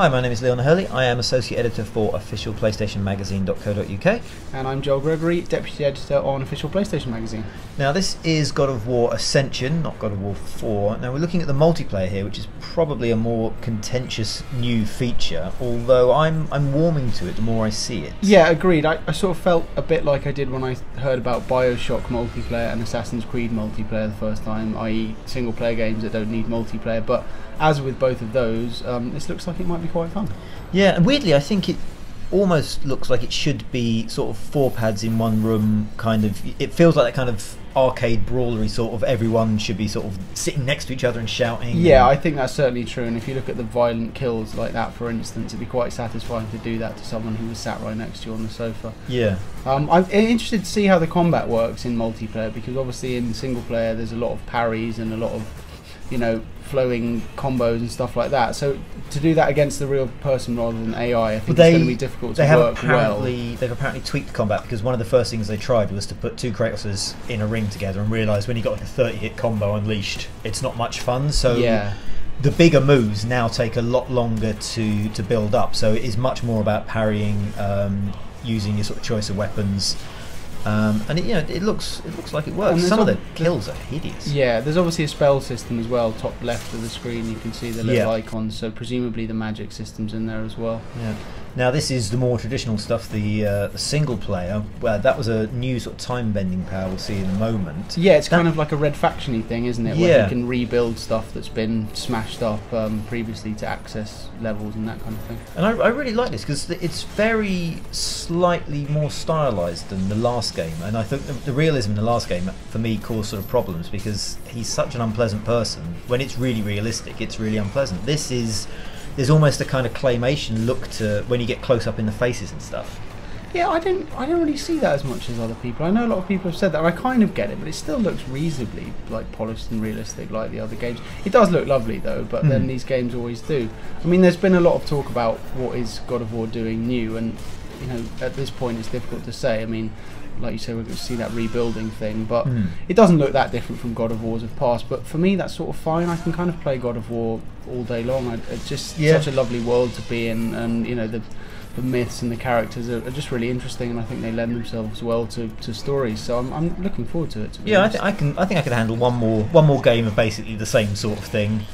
Hi, my name is Leon Hurley. I am Associate Editor for officialplaystationmagazine.co.uk. And I'm Joel Gregory, Deputy Editor on Official PlayStation Magazine. Now this is God of War Ascension, not God of War 4. Now we're looking at the multiplayer here, which is probably a more contentious new feature, although I'm warming to it the more I see it. Yeah, agreed. I sort of felt a bit like I did when I heard about Bioshock multiplayer and Assassin's Creed multiplayer the first time, i.e. single player games that don't need multiplayer, but as with both of those, this looks like it might be quite fun. Yeah, and weirdly I think it almost looks like it should be sort of 4 pads in one room kind of. It feels like that kind of arcade brawlery sort of, everyone should be sort of sitting next to each other and shouting. Yeah, I think that's certainly true, and if you look at the violent kills like that, for instance, it'd be quite satisfying to do that to someone who was sat right next to you on the sofa. Yeah. I'm interested to see how the combat works in multiplayer, because obviously in single player there's a lot of parries and a lot of, you know, flowing combos and stuff like that. So to do that against the real person rather than AI, I think it's going to be difficult to work well. They've apparently tweaked combat, because one of the first things they tried was to put 2 Kratoses in a ring together and realised when you got like a 30-hit combo unleashed, it's not much fun. So yeah, the bigger moves now take a lot longer to build up. So it is much more about parrying, using your sort of choice of weapons. And it looks like it works. Some of the kills are hideous. Yeah, there's obviously a spell system as well. Top left of the screen, you can see the little icons. So presumably the magic system's in there as well. Yeah. Now this is the more traditional stuff. The single player. Well, that was a new sort of time bending power we'll see in a moment. Yeah, it's kind of like a Red Faction-y thing, isn't it? Where you can rebuild stuff that's been smashed up previously to access levels and that kind of thing. And I really like this because it's very slightly more stylized than the last game, and I think the realism in the last game for me caused sort of problems because he's such an unpleasant person. When it's really realistic, it's really unpleasant. There's almost a kind of claymation look to when you get close up in the faces and stuff. Yeah, I don't really see that as much as other people. I know a lot of people have said that, and I kind of get it, but it still looks reasonably like polished and realistic like the other games. It does look lovely though, but then these games always do. I mean, there's been a lot of talk about what is God of War doing new, and you know, at this point it's difficult to say. I mean, like you say, we're going to see that rebuilding thing, but it doesn't look that different from God of Wars of past. But for me, that's sort of fine. I can kind of play God of War all day long. It's just such a lovely world to be in, and you know, the myths and the characters are just really interesting, and I think they lend themselves well to stories. So I'm looking forward to it. To be honest. I think I can handle one more game of basically the same sort of thing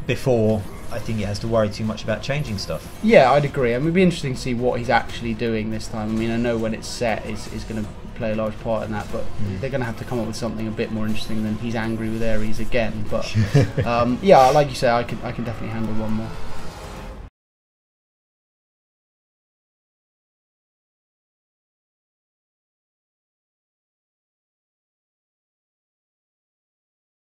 before I think it has to worry too much about changing stuff. Yeah, I'd agree. I mean, it'd be interesting to see what he's actually doing this time. I mean, I know when it's set is going to play a large part in that, but they're going to have to come up with something a bit more interesting than he's angry with Ares again. But yeah, like you say, I can definitely handle one more.